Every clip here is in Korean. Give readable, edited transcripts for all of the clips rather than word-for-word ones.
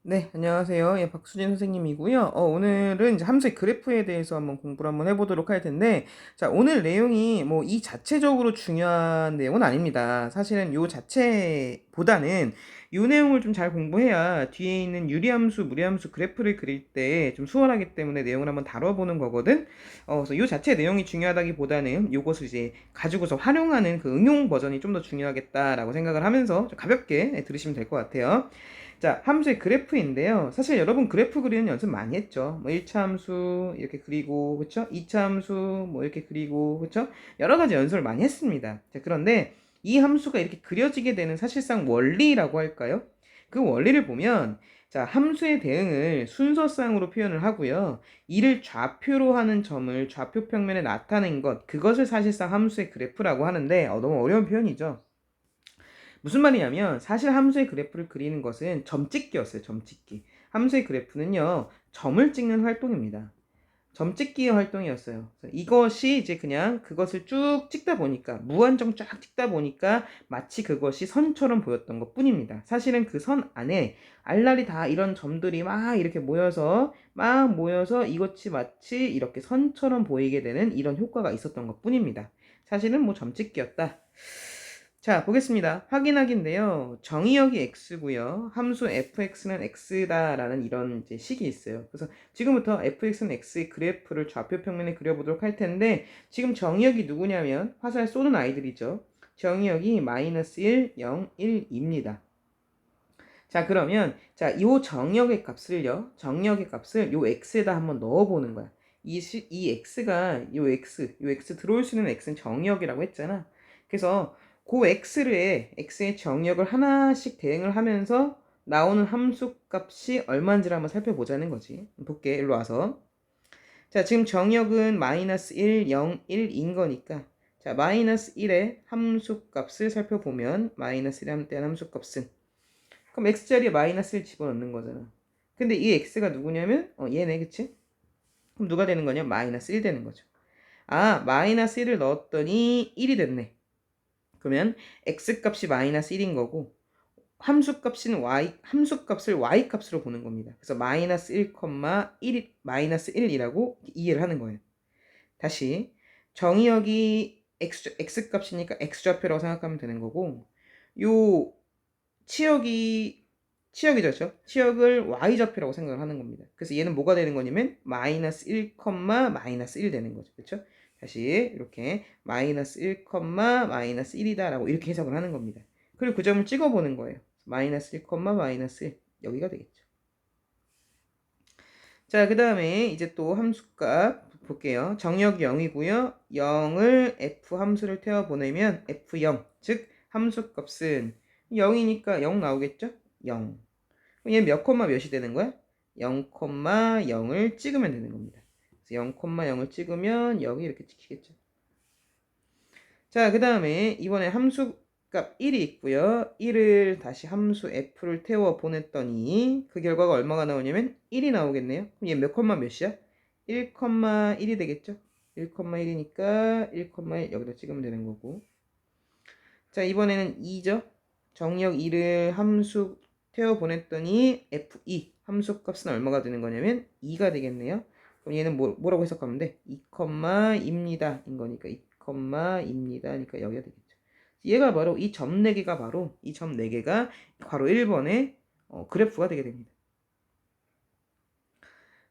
네, 안녕하세요. 예, 박수진 선생님이고요. 오늘은 이제 함수의 그래프에 대해서 한번 공부를 한번 해보도록 할 텐데, 자, 오늘 내용이 뭐 이 자체적으로 중요한 내용은 아닙니다. 사실은 요 자체보다는 요 내용을 좀 잘 공부해야 뒤에 있는 유리함수, 무리함수 그래프를 그릴 때 좀 수월하기 때문에 내용을 한번 다뤄보는 거거든. 그래서 요 자체 내용이 중요하다기보다는 요것을 이제 가지고서 활용하는 그 응용 버전이 좀 더 중요하겠다라고 생각을 하면서 좀 가볍게 들으시면 될 것 같아요. 자, 함수의 그래프인데요. 사실 여러분 그래프 그리는 연습 많이 했죠. 뭐 1차 함수 이렇게 그리고, 그쵸? 2차 함수 뭐 이렇게 그리고, 그쵸? 여러 가지 연습을 많이 했습니다. 자, 그런데 이 함수가 이렇게 그려지게 되는 사실상 원리라고 할까요? 그 원리를 보면, 자, 함수의 대응을 순서상으로 표현을 하고요. 이를 좌표로 하는 점을 좌표 평면에 나타낸 것, 그것을 사실상 함수의 그래프라고 하는데, 너무 어려운 표현이죠. 무슨 말이냐면 사실 함수의 그래프를 그리는 것은 점찍기였어요. 점찍기. 함수의 그래프는요. 점을 찍는 활동입니다. 점찍기의 활동이었어요. 이것이 이제 그냥 그것을 쭉 찍다 보니까 무한정 쫙 찍다 보니까 마치 그것이 선처럼 보였던 것 뿐입니다. 사실은 그 선 안에 알랄이 다 이런 점들이 막 모여서 이것이 마치 이렇게 선처럼 보이게 되는 이런 효과가 있었던 것 뿐입니다. 사실은 뭐 점찍기였다. 자, 보겠습니다. 확인하기인데요. 정의역이 x고요. 함수 fx는 x다라는 이런 이제 식이 있어요. 그래서 지금부터 fx는 x의 그래프를 좌표 평면에 그려보도록 할 텐데 지금 정의역이 누구냐면 화살 쏘는 아이들이죠. 정의역이 마이너스 1, 0, 1입니다. 자, 그러면 자, 요 정의역의 값을 요 x에다 한번 넣어보는 거야. 이 x가 요 x 들어올 수 있는 x는 정의역이라고 했잖아. 그래서 그 x의 정의역을 하나씩 대응을 하면서 나오는 함수 값이 얼마인지를 한번 살펴보자는 거지. 볼게, 일로 와서. 자, 지금 정의역은 마이너스 1, 0, 1인 거니까 자, 마이너스 1의 함수 값을 살펴보면 마이너스 1에 대한 함수 값은 그럼 x자리에 마이너스를 집어넣는 거잖아. 근데 이 x가 누구냐면 얘네, 그치? 그럼 누가 되는 거냐? 마이너스 1 되는 거죠. 아, 마이너스 1을 넣었더니 1이 됐네. 그러면 x값이 마이너스 1인 거고 함수값을 y값으로 보는 겁니다. 그래서 마이너스 1, 1, 마이너스 1이라고 이해를 하는 거예요. 다시 정의역이 x값이니까 x좌표라고 생각하면 되는 거고 요 치역이죠. 치역을 y좌표라고 생각을 하는 겁니다. 그래서 얘는 뭐가 되는 거냐면 마이너스 1, 마이너스 1 되는 거죠. 그렇죠? 다시 이렇게 마이너스 1, 마이너스 1이다 라고 이렇게 해석을 하는 겁니다. 그리고 그 점을 찍어보는 거예요. 마이너스 1, 마이너스 1 여기가 되겠죠. 자, 그 다음에 이제 또 함수값 볼게요. 정역이 0이고요. 0을 f 함수를 태워 보내면 f0, 즉 함수값은 0이니까 0 나오겠죠? 0. 얘 몇 콤마 몇이 되는 거야? 0, 0을 찍으면 되는 겁니다. 그래서 0, 0을 찍으면 여기 이렇게 찍히겠죠. 자, 그 다음에 이번에 함수값 1이 있고요. 1을 다시 함수 f를 태워 보냈더니 그 결과가 얼마가 나오냐면 1이 나오겠네요. 그럼 얘 몇 콤마 몇이야? 1, 1이 되겠죠? 1, 1이니까 1, 1 여기다 찍으면 되는 거고. 자, 이번에는 2죠. 정역 2를 함수 태워 보냈더니 f2 함수 값은 얼마가 되는 거냐면 2가 되겠네요. 그럼 얘는 뭐라고 해석하면 돼? 2, 입니다 인 거니까 2, 입니다 그러니까 여기가 되겠죠. 얘가 바로 이 점 4개가 바로 이 점 4개가 괄호 1번의 그래프가 되게 됩니다.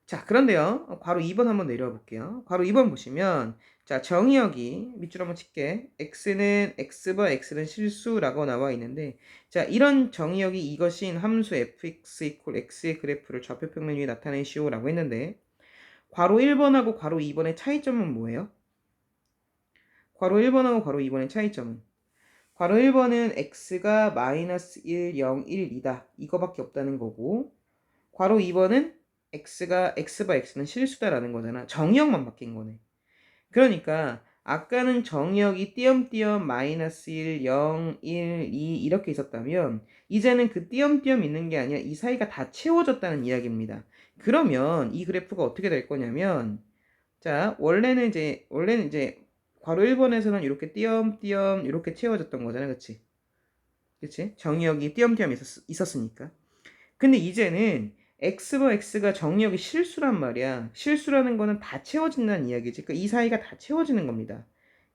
자, 그런데요. 괄호 2번 한번 내려와 볼게요. 괄호 2번 보시면 자, 정의역이 밑줄 한번 칠게. x는 실수라고 나와 있는데 자, 이런 정의역이 이것인 함수 fx 이퀄 x의 그래프를 좌표 평면 위에 나타내시오 라고 했는데 괄호 1번하고 괄호 2번의 차이점은 뭐예요? 괄호 1번하고 괄호 2번의 차이점은 괄호 1번은 x가 마이너스 1, 0, 1이다. 이거밖에 없다는 거고 괄호 2번은 x는 실수다라는 거잖아. 정의역만 바뀐 거네. 그러니까 아까는 정의역이 띄엄띄엄 마이너스 1, 0, 1, 2 이렇게 있었다면 이제는 그 띄엄띄엄 있는 게 아니라 이 사이가 다 채워졌다는 이야기입니다. 그러면 이 그래프가 어떻게 될 거냐면 자, 원래는 이제 괄호 1번에서는 이렇게 띄엄띄엄 이렇게 채워졌던 거잖아. 그치? 정의역이 띄엄띄엄 있었으니까. 근데 이제는 x와 x가 정의역이 실수란 말이야. 실수라는 거는 다 채워진다는 이야기지. 그러니까 이 사이가 다 채워지는 겁니다.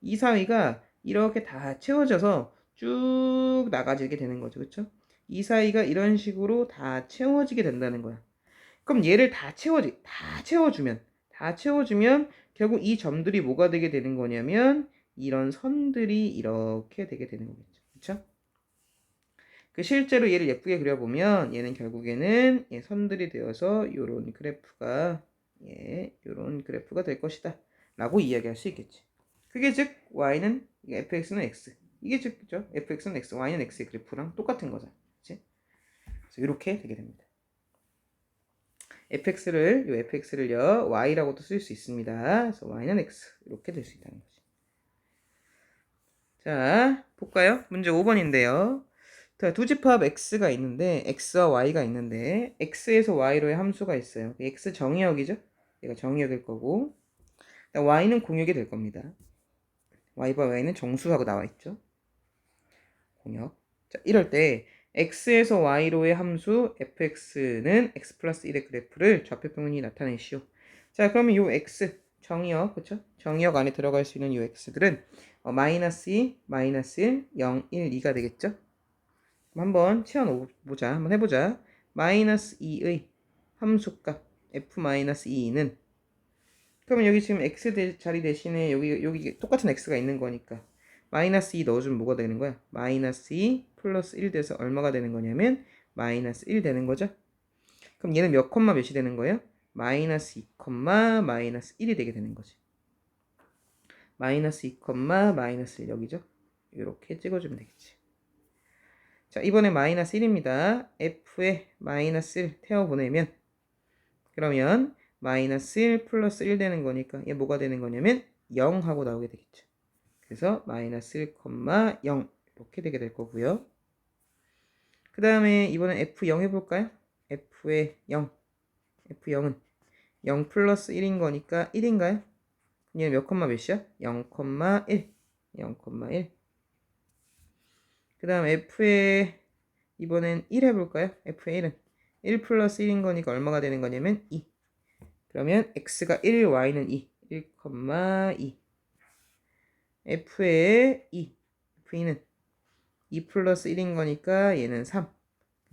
이 사이가 이렇게 다 채워져서 쭉 나가지게 되는 거죠. 그쵸? 이 사이가 이런 식으로 다 채워지게 된다는 거야. 그럼 얘를 다 채워주면 결국 이 점들이 뭐가 되게 되는 거냐면 이런 선들이 이렇게 되게 되는 거겠죠. 그쵸? 그 실제로 얘를 예쁘게 그려보면 얘는 결국에는 선들이 되어서 요런 그래프가 요런 그래프가 될 것이다 라고 이야기할 수 있겠지. 그게 즉 y는 fx는 x, 이게 즉 그죠? fx는 x, y는 x의 그래프랑 똑같은 거잖아. 그치? 그래서 이렇게 되게 됩니다. fx를요 y라고도 쓸 수 있습니다. 그래서 y는 x 이렇게 될 수 있다는 거지. 자, 볼까요? 문제 5번인데요. 자, 두 집합 x가 있는데 x와 y가 있는데 x에서 y로의 함수가 있어요. x 정의역이죠? 얘가 정의역일 거고 y는 공역이 될 겁니다. y와 y는 정수하고 나와 있죠. 공역. 자, 이럴 때 x에서 y로의 함수 fx는 x 플러스 1의 그래프를 좌표평면이 나타내시오. 자, 그러면 요 x 정의역, 그쵸? 정의역 안에 들어갈 수 있는 요 x들은 마이너스 2, 마이너스 1, 0, 1, 2가 되겠죠? 한번 채워보자. 한번 해보자. 마이너스 2의 함수값 f-2는 그러면 여기 지금 x 자리 대신에 여기 똑같은 x가 있는 거니까 마이너스 2 넣어주면 뭐가 되는 거야? 마이너스 2 플러스 1 돼서 얼마가 되는 거냐면 마이너스 1 되는 거죠? 그럼 얘는 몇 콤마 몇이 되는 거예요? 마이너스 2 콤마 마이너스 1이 되게 되는 거지. 마이너스 2 콤마 마이너스 1 여기죠? 이렇게 찍어주면 되겠지. 자, 이번에 마이너스 1입니다. f에 마이너스 1 태워보내면 그러면 마이너스 1 플러스 1 되는 거니까 얘 뭐가 되는 거냐면 0 하고 나오게 되겠죠. 그래서 마이너스 1, 0 이렇게 되게 될 거고요. 그 다음에 이번엔 f0 해볼까요? f의 0, f0은 0 플러스 1인 거니까 1인가요? 얘는 몇 콤마 몇이야? 0, 1, 0,1. 그 다음 f의 이번엔 1 해볼까요? f의 1은 1 플러스 1인 거니까 얼마가 되는 거냐면 2. 그러면 x가 1, y는 2, 1,2. f의 2, f2는 2 플러스 1인 거니까 얘는 3.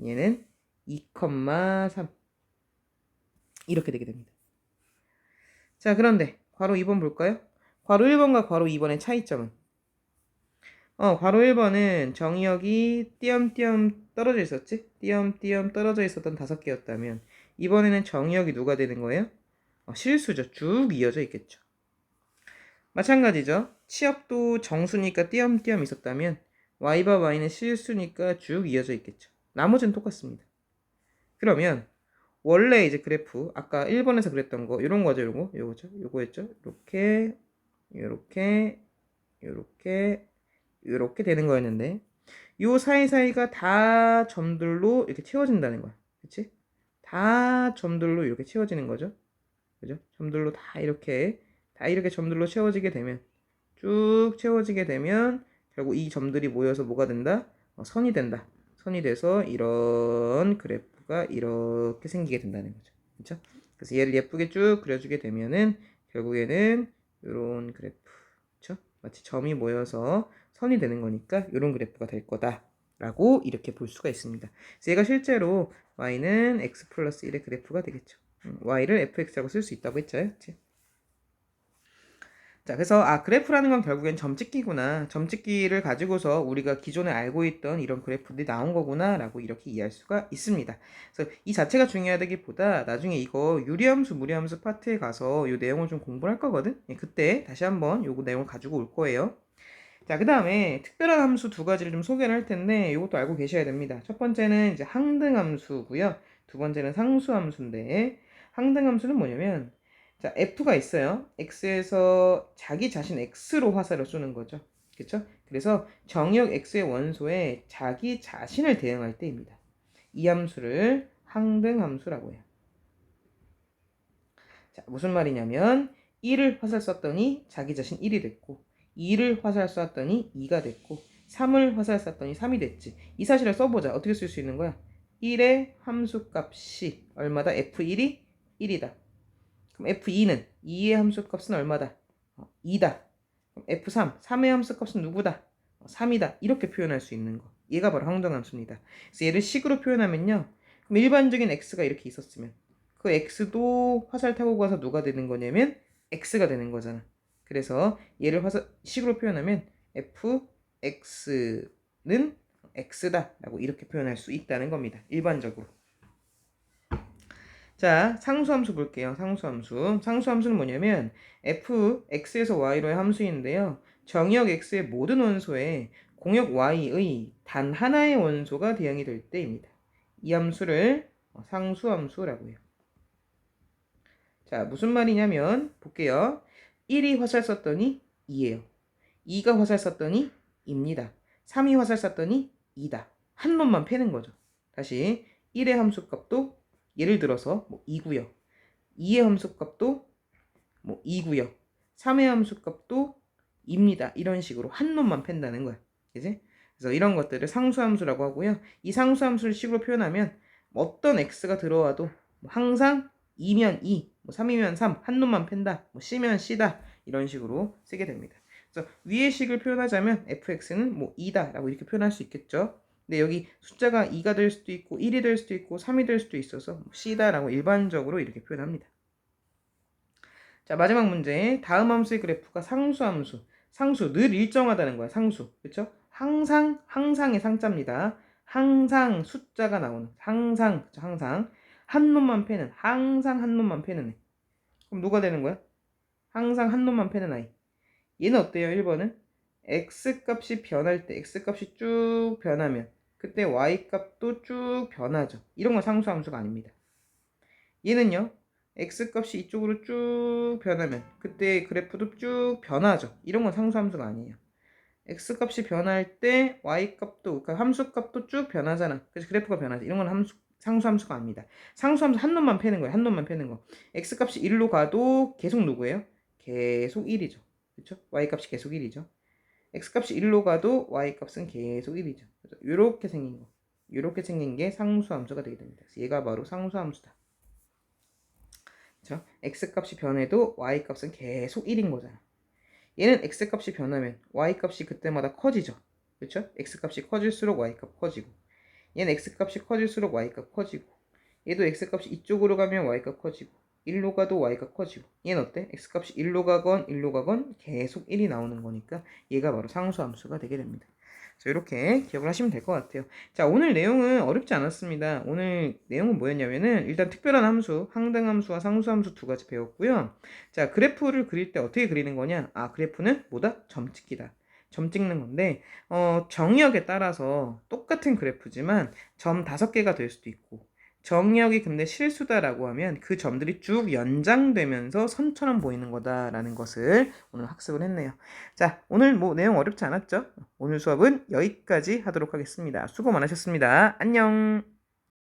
얘는 2,3. 이렇게 되게 됩니다. 자, 그런데 괄호 2번 볼까요? 괄호 1번과 괄호 2번의 차이점은? 괄호 1번은 정의역이 띄엄띄엄 떨어져 있었지? 띄엄띄엄 떨어져 있었던 5개였다면 이번에는 정의역이 누가 되는 거예요? 실수죠. 쭉 이어져 있겠죠. 마찬가지죠. 치역도 정수니까 띄엄띄엄 있었다면 y바 y는 실수니까 쭉 이어져 있겠죠. 나머지는 똑같습니다. 그러면 원래 이제 그래프 아까 1번에서 그랬던 거 이런 거죠. 요거죠. 요거였죠. 이렇게 되는 거였는데 요 사이사이가 다 점들로 이렇게 채워진다는 거야. 그치? 다 점들로 이렇게 채워지는 거죠. 그죠? 점들로 다 이렇게 점들로 채워지게 되면 쭉 채워지게 되면 결국 이 점들이 모여서 뭐가 된다? 선이 된다. 선이 돼서 이런 그래프가 이렇게 생기게 된다는 거죠. 그렇죠? 그래서 얘를 예쁘게 쭉 그려주게 되면은 결국에는 이런 그래프, 그렇죠? 마치 점이 모여서 선이 되는 거니까 이런 그래프가 될 거다라고 이렇게 볼 수가 있습니다. 그래서 얘가 실제로 y는 x 플러스 1의 그래프가 되겠죠. y를 fx라고 쓸 수 있다고 했죠. 그치? 자, 그래서 그래프라는 건 결국엔 점찍기구나. 점찍기를 가지고서 우리가 기존에 알고 있던 이런 그래프들이 나온 거구나 라고 이렇게 이해할 수가 있습니다. 그래서 이 자체가 중요하다기보다 나중에 이거 유리함수, 무리함수 파트에 가서 이 내용을 좀 공부를 할 거거든. 그때 다시 한번 요 내용을 가지고 올 거예요. 자, 그 다음에 특별한 함수 2가지를 좀 소개를 할 텐데 이것도 알고 계셔야 됩니다. 첫 번째는 이제 항등함수고요. 두 번째는 상수함수인데 항등함수는 뭐냐면 자, f가 있어요. x에서 자기 자신 x로 화살을 쏘는 거죠. 그렇죠? 그래서 정의역 x의 원소에 자기 자신을 대응할 때입니다. 이 함수를 항등함수라고 해요. 자, 무슨 말이냐면 1을 화살 쐈더니 자기 자신 1이 됐고 2를 화살 쐈더니 2가 됐고 3을 화살 쐈더니 3이 됐지. 이 사실을 써보자. 어떻게 쓸 수 있는 거야? 1의 함수값이 얼마다? F1이 1이다. 그럼 F2는 2의 함수값은 얼마다? 2다. 그럼 F3, 3의 함수값은 누구다? 3이다. 이렇게 표현할 수 있는 거. 얘가 바로 항정함수입니다. 그래서 얘를 식으로 표현하면요. 그럼 일반적인 x가 이렇게 있었으면 그 x도 화살 타고 가서 누가 되는 거냐면 x가 되는 거잖아. 그래서 얘를 식으로 표현하면 fx는 x다 라고 이렇게 표현할 수 있다는 겁니다. 일반적으로. 자, 상수함수 볼게요. 상수함수. 상수함수는 뭐냐면 fx에서 y로의 함수인데요. 정의역 x의 모든 원소에 공역 y의 단 하나의 원소가 대응이 될 때입니다. 이 함수를 상수함수라고 해요. 자, 무슨 말이냐면 볼게요. 1이 화살 썼더니 2예요. 2가 화살 썼더니 2입니다. 3이 화살 썼더니 2다. 한 놈만 패는 거죠. 다시 1의 함수값도 예를 들어서 뭐 2고요. 2의 함수값도 뭐 2고요. 3의 함수값도 2입니다. 이런 식으로 한 놈만 팬다는 거야. 그지? 그래서 이런 것들을 상수함수라고 하고요. 이 상수함수를 식으로 표현하면 어떤 x가 들어와도 항상 2면 2, 뭐 3이면 3, 한 놈만 팬다. 뭐 c면 c다. 이런 식으로 쓰게 됩니다. 그래서 위의 식을 표현하자면 fx는 뭐 2다 라고 이렇게 표현할 수 있겠죠. 근데 여기 숫자가 2가 될 수도 있고 1이 될 수도 있고 3이 될 수도 있어서 c다 라고 일반적으로 이렇게 표현합니다. 자, 마지막 문제. 다음 함수의 그래프가 상수함수. 상수, 늘 일정하다는 거야. 상수. 그쵸? 항상의 상자입니다. 항상 숫자가 나오는. 항상, 그쵸? 항상. 한 놈만 패는. 항상 한 놈만 패는 애. 그럼 누가 되는 거야? 항상 한 놈만 패는 아이. 얘는 어때요? 1번은? x값이 변할 때, x값이 쭉 변하면 그때 y값도 쭉 변하죠. 이런 건 상수함수가 아닙니다. 얘는요. x값이 이쪽으로 쭉 변하면 그때 그래프도 쭉 변하죠. 이런 건 상수함수가 아니에요. x값이 변할 때 y값도, 그러니까 함수값도 쭉 변하잖아. 그래서 그래프가 변하지. 이런 건 상수함수가 아닙니다. 상수함수 한 놈만 패는 거예요. 한 놈만 패는 거. x값이 1로 가도 계속 누구예요? 계속 1이죠. 그렇죠? y값이 계속 1이죠. x값이 1로 가도 y값은 계속 1이죠. 이렇게 생긴 거. 이렇게 생긴 게 상수함수가 되게 됩니다. 그래서 얘가 바로 상수함수다. 그렇죠? x값이 변해도 y값은 계속 1인 거잖아. 얘는 x값이 변하면 y값이 그때마다 커지죠. 그렇죠? x값이 커질수록 y값 커지고, 얘는 x값이 커질수록 y값 커지고, 얘도 x값이 이쪽으로 가면 y값 커지고, 1로 가도 y값 커지고. 얘는 어때? x값이 1로 가건 계속 1이 나오는 거니까 얘가 바로 상수함수가 되게 됩니다. 자, 이렇게 기억을 하시면 될 것 같아요. 자, 오늘 내용은 어렵지 않았습니다. 오늘 내용은 뭐였냐면은 일단 특별한 함수, 항등함수와 상수함수 두 가지 배웠고요. 자, 그래프를 그릴 때 어떻게 그리는 거냐? 아, 그래프는 뭐다? 점 찍기다. 점 찍는 건데 정의역에 따라서 똑같은 그래프지만 점 5개가 될 수도 있고, 정의역이 근데 실수다라고 하면 그 점들이 쭉 연장되면서 선처럼 보이는 거다라는 것을 오늘 학습을 했네요. 자, 오늘 뭐 내용 어렵지 않았죠? 오늘 수업은 여기까지 하도록 하겠습니다. 수고 많으셨습니다. 안녕.